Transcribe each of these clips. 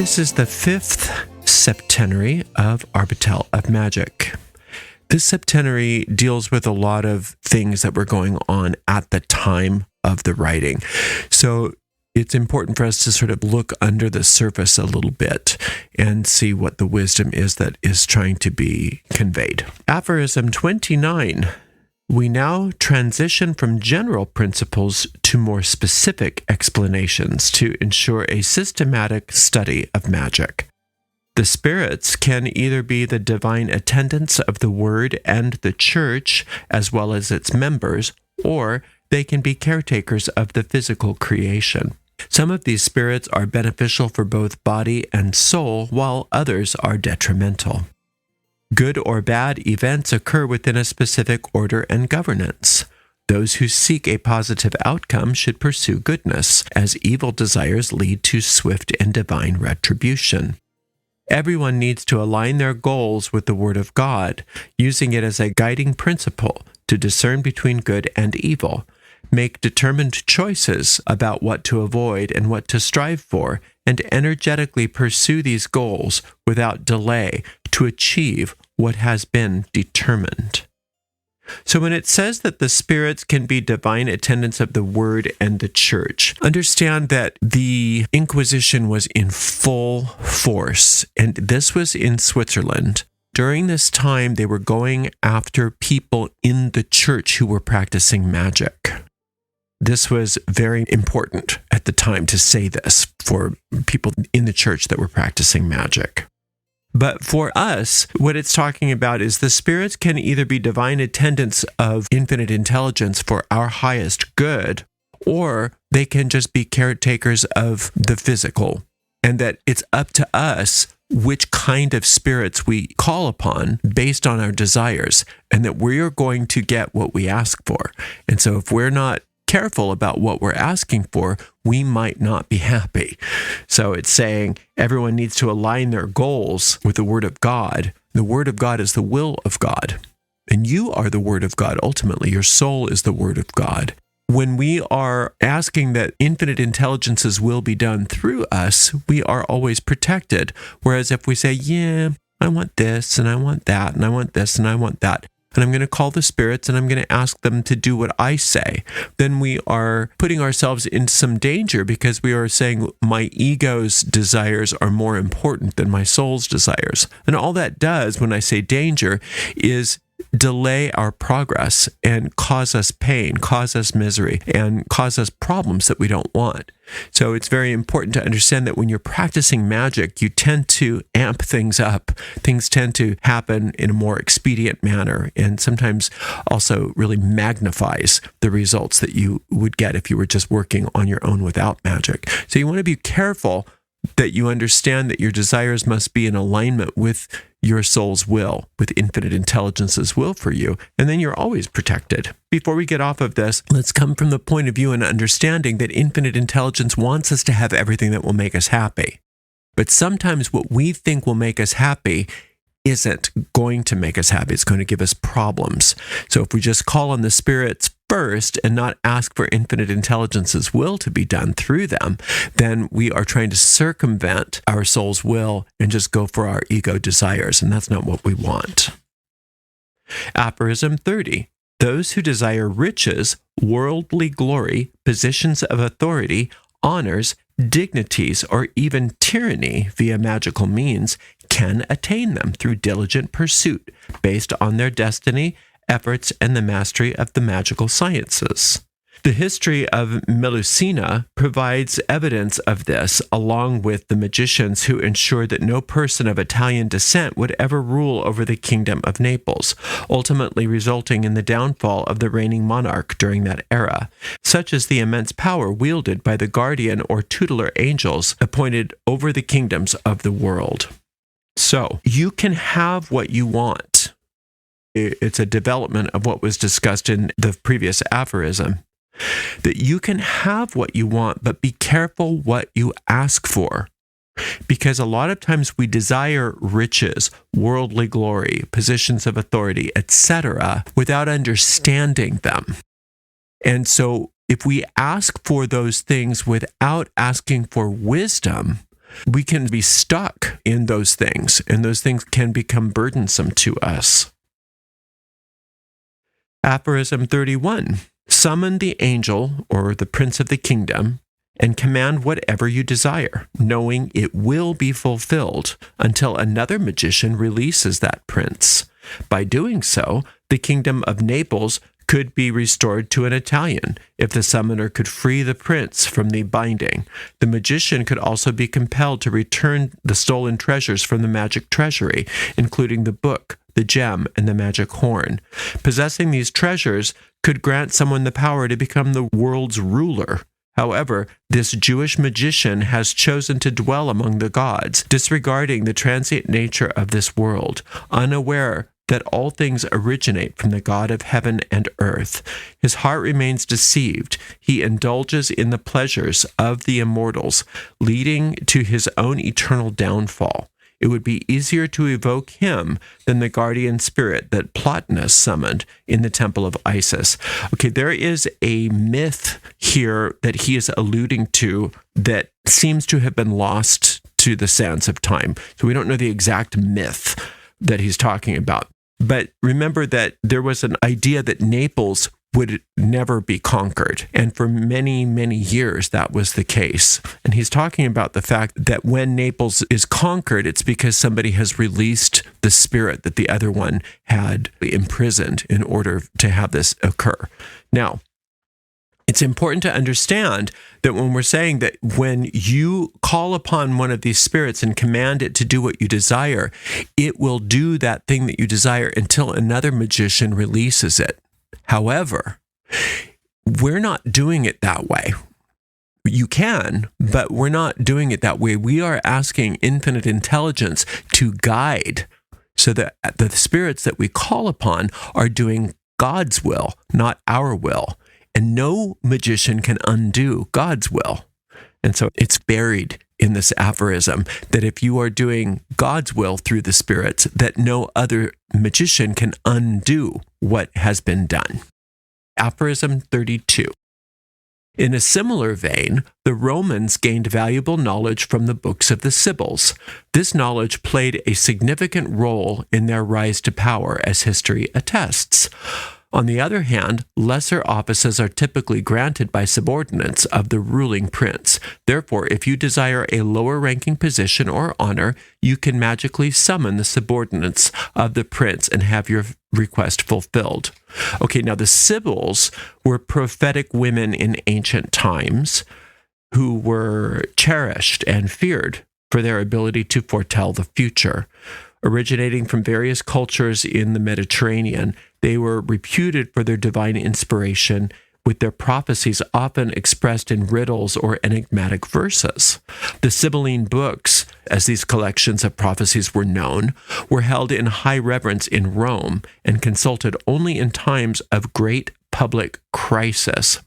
This is the 5th Septenary of Arbatel of Magic. This Septenary deals with a lot of things that were going on at the time of the writing. So it's important for us to sort of look under the surface a little bit and see what the wisdom is that is trying to be conveyed. Aphorism 29. We now transition from general principles to more specific explanations to ensure a systematic study of magic. The spirits can either be the divine attendants of the Word and the Church, as well as its members, or they can be caretakers of the physical creation. Some of these spirits are beneficial for both body and soul, while others are detrimental. Good or bad events occur within a specific order and governance. Those who seek a positive outcome should pursue goodness, as evil desires lead to swift and divine retribution. Everyone needs to align their goals with the Word of God, using it as a guiding principle to discern between good and evil, make determined choices about what to avoid and what to strive for, and energetically pursue these goals without delay to achieve what has been determined. So when it says that the spirits can be divine attendants of the Word and the Church, understand that the Inquisition was in full force, and this was in Switzerland. During this time, they were going after people in the church who were practicing magic. This was very important at the time to say this for people in the church that were practicing magic. But for us, what it's talking about is the spirits can either be divine attendants of infinite intelligence for our highest good, or they can just be caretakers of the physical, and that it's up to us which kind of spirits we call upon based on our desires, and that we are going to get what we ask for. And so if we're not careful about what we're asking for, we might not be happy. So it's saying everyone needs to align their goals with the Word of God. The Word of God is the will of God. And you are the Word of God. Ultimately, your soul is the Word of God. When we are asking that infinite intelligence's will be done through us, we are always protected. Whereas if we say, yeah, I want this, and I want that, and I want this, and I want that, and I'm going to call the spirits and I'm going to ask them to do what I say, then we are putting ourselves in some danger, because we are saying my ego's desires are more important than my soul's desires. And all that does, when I say danger, is delay our progress and cause us pain, cause us misery, and cause us problems that we don't want. So it's very important to understand that when you're practicing magic, you tend to amp things up. Things tend to happen in a more expedient manner, and sometimes also really magnifies the results that you would get if you were just working on your own without magic. So you want to be careful that you understand that your desires must be in alignment with your soul's will, with infinite intelligence's will for you, and then you're always protected. Before we get off of this, let's come from the point of view and understanding that infinite intelligence wants us to have everything that will make us happy. But sometimes what we think will make us happy isn't going to make us happy. It's going to give us problems. So if we just call on the spirits first and not ask for infinite intelligence's will to be done through them, then we are trying to circumvent our soul's will and just go for our ego desires, and that's not what we want. Aphorism 30. Those who desire riches, worldly glory, positions of authority, honors, dignities, or even tyranny via magical means can attain them through diligent pursuit based on their destiny, efforts, and the mastery of the magical sciences. The history of Melusina provides evidence of this, along with the magicians who ensured that no person of Italian descent would ever rule over the kingdom of Naples, ultimately resulting in the downfall of the reigning monarch during that era, such as the immense power wielded by the guardian or tutelar angels appointed over the kingdoms of the world. So, you can have what you want. It's a development of what was discussed in the previous aphorism. That you can have what you want, but be careful what you ask for. Because a lot of times we desire riches, worldly glory, positions of authority, etc., without understanding them. And so if we ask for those things without asking for wisdom, We can be stuck in those things, and those things can become burdensome to us. Aphorism 31. Summon the angel or the prince of the kingdom and command whatever you desire, knowing it will be fulfilled until another magician releases that prince. By doing so, the kingdom of Naples could be restored to an Italian if the summoner could free the prince from the binding. The magician could also be compelled to return the stolen treasures from the magic treasury, including the book, the gem, and the magic horn. Possessing these treasures could grant someone the power to become the world's ruler. However, this Jewish magician has chosen to dwell among the gods, disregarding the transient nature of this world, unaware that all things originate from the God of heaven and earth. His heart remains deceived. He indulges in the pleasures of the immortals, leading to his own eternal downfall. It would be easier to evoke him than the guardian spirit that Plotinus summoned in the temple of Isis. Okay, there is a myth here that he is alluding to that seems to have been lost to the sands of time. So we don't know the exact myth that he's talking about. But remember that there was an idea that Naples would never be conquered. And for many, many years, that was the case. And he's talking about the fact that when Naples is conquered, it's because somebody has released the spirit that the other one had imprisoned in order to have this occur. Now, it's important to understand that when we're saying that when you call upon one of these spirits and command it to do what you desire, it will do that thing that you desire until another magician releases it. However, we're not doing it that way. You can, but we're not doing it that way. We are asking infinite intelligence to guide so that the spirits that we call upon are doing God's will, not our will. And no magician can undo God's will. And so it's buried in this aphorism that if you are doing God's will through the spirits, that no other magician can undo what has been done. Aphorism 32. In a similar vein, the Romans gained valuable knowledge from the books of the Sibyls. This knowledge played a significant role in their rise to power, as history attests. On the other hand, lesser offices are typically granted by subordinates of the ruling prince. Therefore, if you desire a lower-ranking position or honor, you can magically summon the subordinates of the prince and have your request fulfilled. Okay, now the Sibyls were prophetic women in ancient times who were cherished and feared for their ability to foretell the future. Originating from various cultures in the Mediterranean, they were reputed for their divine inspiration, with their prophecies often expressed in riddles or enigmatic verses. The Sibylline books, as these collections of prophecies were known, were held in high reverence in Rome and consulted only in times of great public crisis.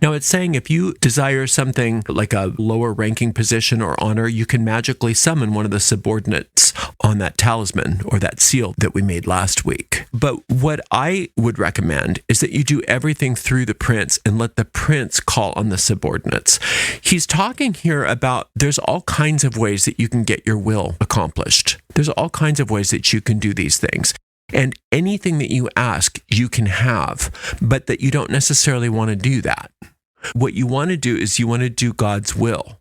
Now, it's saying if you desire something like a lower ranking position or honor, you can magically summon one of the subordinates on that talisman or that seal that we made last week. But what I would recommend is that you do everything through the prince and let the prince call on the subordinates. He's talking here about there's all kinds of ways that you can get your will accomplished. There's all kinds of ways that you can do these things. And anything that you ask, you can have, but that you don't necessarily want to do that. What you want to do is you want to do God's will.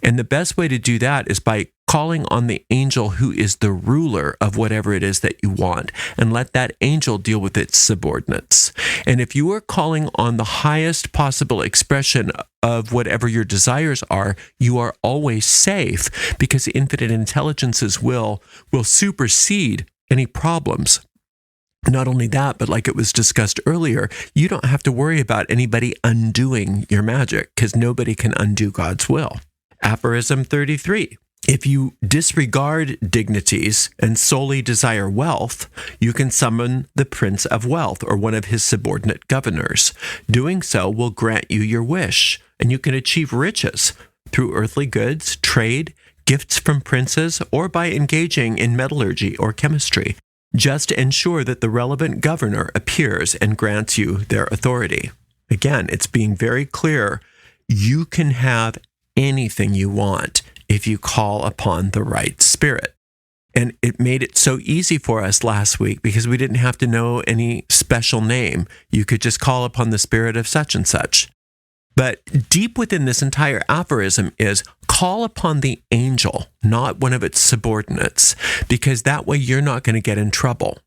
And the best way to do that is by calling on the angel who is the ruler of whatever it is that you want, and let that angel deal with its subordinates. And if you are calling on the highest possible expression of whatever your desires are, you are always safe because infinite intelligence's will supersede any problems. Not only that, but like it was discussed earlier, you don't have to worry about anybody undoing your magic because nobody can undo God's will. Aphorism 33. If you disregard dignities and solely desire wealth, you can summon the Prince of Wealth or one of his subordinate governors. Doing so will grant you your wish, and you can achieve riches through earthly goods, trade, gifts from princes, or by engaging in metallurgy or chemistry. Just ensure that the relevant governor appears and grants you their authority. Again, it's being very clear. You can have anything you want if you call upon the right spirit. And it made it so easy for us last week because we didn't have to know any special name. You could just call upon the spirit of such and such. But deep within this entire aphorism is call upon the angel, not one of its subordinates, because that way you're not going to get in trouble.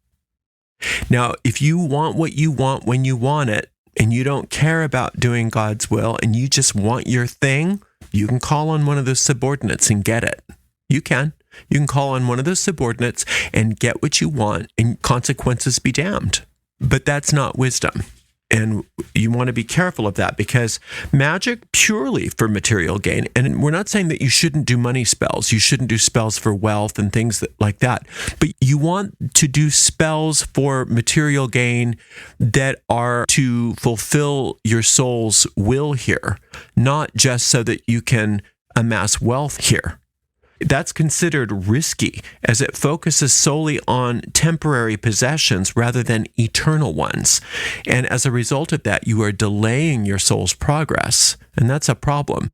Now, if you want what you want when you want it, and you don't care about doing God's will, and you just want your thing, you can call on one of those subordinates and get it. You can. You can call on one of those subordinates and get what you want, and consequences be damned. But that's not wisdom. And you want to be careful of that, because magic purely for material gain, and we're not saying that you shouldn't do money spells, you shouldn't do spells for wealth and things like that, but you want to do spells for material gain that are to fulfill your soul's will here, not just so that you can amass wealth here. That's considered risky, as it focuses solely on temporary possessions rather than eternal ones. And as a result of that, you are delaying your soul's progress. And that's a problem.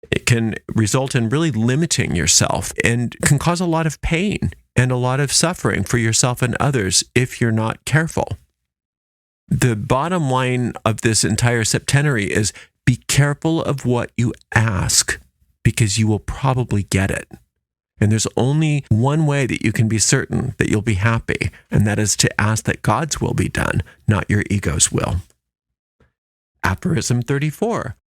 It can result in really limiting yourself and can cause a lot of pain and a lot of suffering for yourself and others if you're not careful. The bottom line of this entire septenary is be careful of what you ask, because you will probably get it. And there's only one way that you can be certain that you'll be happy, and that is to ask that God's will be done, not your ego's will. Aphorism 34.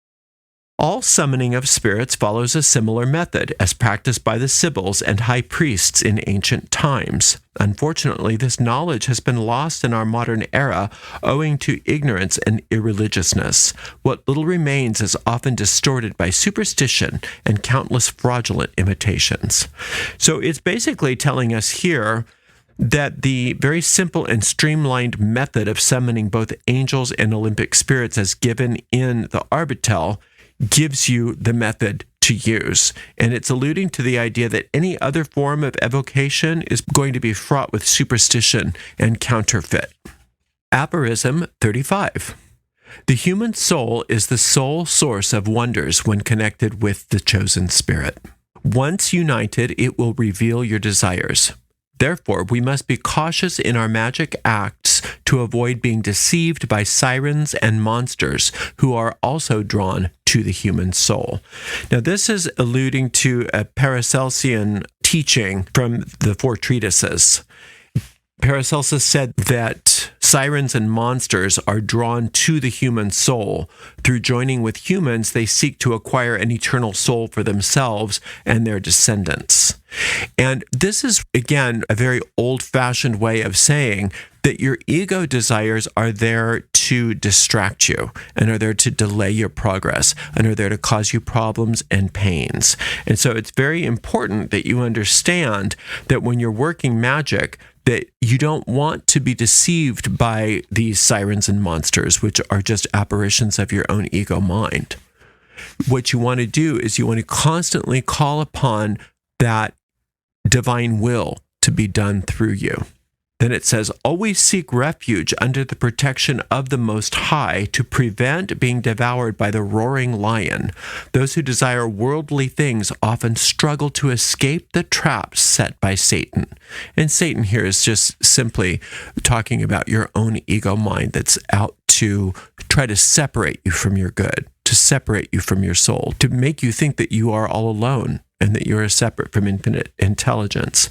All summoning of spirits follows a similar method as practiced by the Sibyls and high priests in ancient times. Unfortunately, this knowledge has been lost in our modern era owing to ignorance and irreligiousness. What little remains is often distorted by superstition and countless fraudulent imitations. So it's basically telling us here that the very simple and streamlined method of summoning both angels and Olympic spirits as given in the Arbatel gives you the method to use. And it's alluding to the idea that any other form of evocation is going to be fraught with superstition and counterfeit. Aphorism 35. The human soul is the sole source of wonders when connected with the chosen spirit. Once united, it will reveal your desires. Therefore, we must be cautious in our magic acts to avoid being deceived by sirens and monsters who are also drawn to the human soul. Now, this is alluding to a Paracelsian teaching from the four treatises. Paracelsus said that sirens and monsters are drawn to the human soul. Through joining with humans, they seek to acquire an eternal soul for themselves and their descendants. And this is, again, a very old-fashioned way of saying that your ego desires are there to distract you and are there to delay your progress and are there to cause you problems and pains. And so it's very important that you understand that when you're working magic, that you don't want to be deceived by these sirens and monsters, which are just apparitions of your own ego mind. What you want to do is you want to constantly call upon that divine will to be done through you. Then it says, always seek refuge under the protection of the Most High to prevent being devoured by the roaring lion. Those who desire worldly things often struggle to escape the traps set by Satan. And Satan here is just simply talking about your own ego mind that's out to try to separate you from your good, to separate you from your soul, to make you think that you are all alone and that you are separate from infinite intelligence.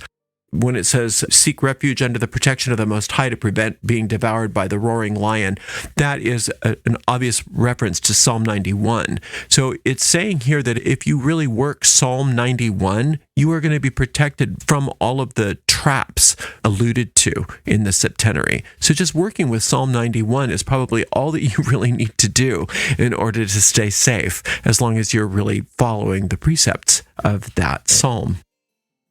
When it says, seek refuge under the protection of the Most High to prevent being devoured by the roaring lion, that is an obvious reference to Psalm 91. So it's saying here that if you really work Psalm 91, you are going to be protected from all of the traps alluded to in the Septenary. So just working with Psalm 91 is probably all that you really need to do in order to stay safe, as long as you're really following the precepts of that psalm.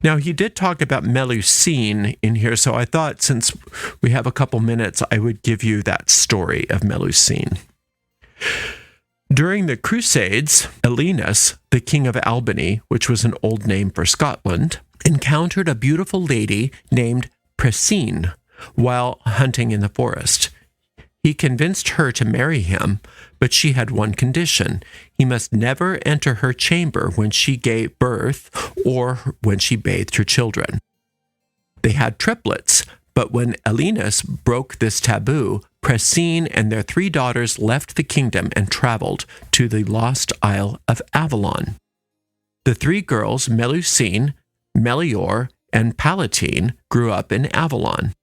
Now, he did talk about Melusine in here, so I thought since we have a couple minutes, I would give you that story of Melusine. During the Crusades, Elinus, the king of Albany, which was an old name for Scotland, encountered a beautiful lady named Presine while hunting in the forest. He convinced her to marry him, but she had one condition. He must never enter her chamber when she gave birth or when she bathed her children. They had triplets, but when Elenus broke this taboo, Pressine and their 3 daughters left the kingdom and traveled to the lost isle of Avalon. The 3 girls, Melusine, Melior, and Palatine, grew up in Avalon.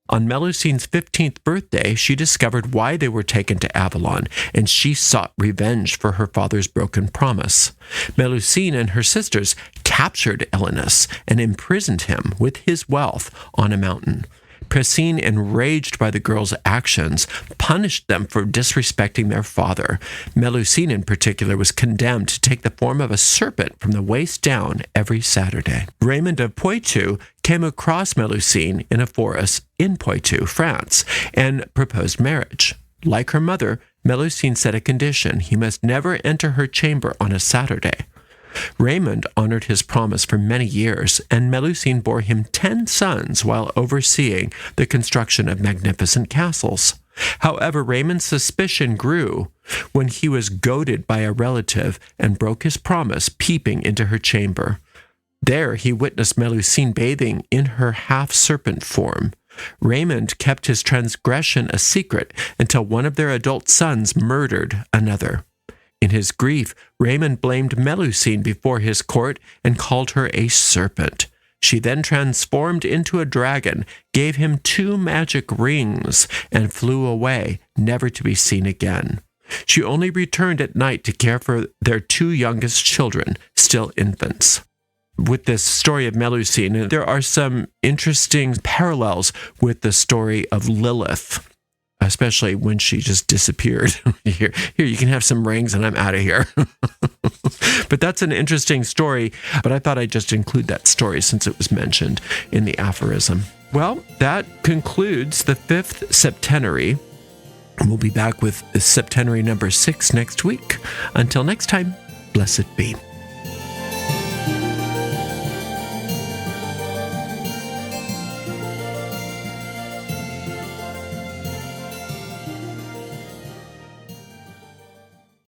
On Melusine's 15th birthday, she discovered why they were taken to Avalon, and she sought revenge for her father's broken promise. Melusine and her sisters captured Elenus and imprisoned him with his wealth on a mountain. Pressine, enraged by the girls' actions, punished them for disrespecting their father. Melusine, in particular, was condemned to take the form of a serpent from the waist down every Saturday. Raymond of Poitou came across Melusine in a forest in Poitou, France, and proposed marriage. Like her mother, Melusine set a condition: he must never enter her chamber on a Saturday. Raymond honored his promise for many years, and Melusine bore him 10 sons while overseeing the construction of magnificent castles. However, Raymond's suspicion grew when he was goaded by a relative and broke his promise, peeping into her chamber. There he witnessed Melusine bathing in her half-serpent form. Raymond kept his transgression a secret until one of their adult sons murdered another. In his grief, Raymond blamed Melusine before his court and called her a serpent. She then transformed into a dragon, gave him 2 magic rings, and flew away, never to be seen again. She only returned at night to care for their 2 youngest children, still infants. With this story of Melusine, there are some interesting parallels with the story of Lilith, especially when she just disappeared. Here, you can have some rings and I'm out of here. But that's an interesting story, but I thought I'd just include that story since it was mentioned in the aphorism. Well, that concludes the 5th Septenary. We'll be back with Septenary number 6 next week. Until next time, blessed be.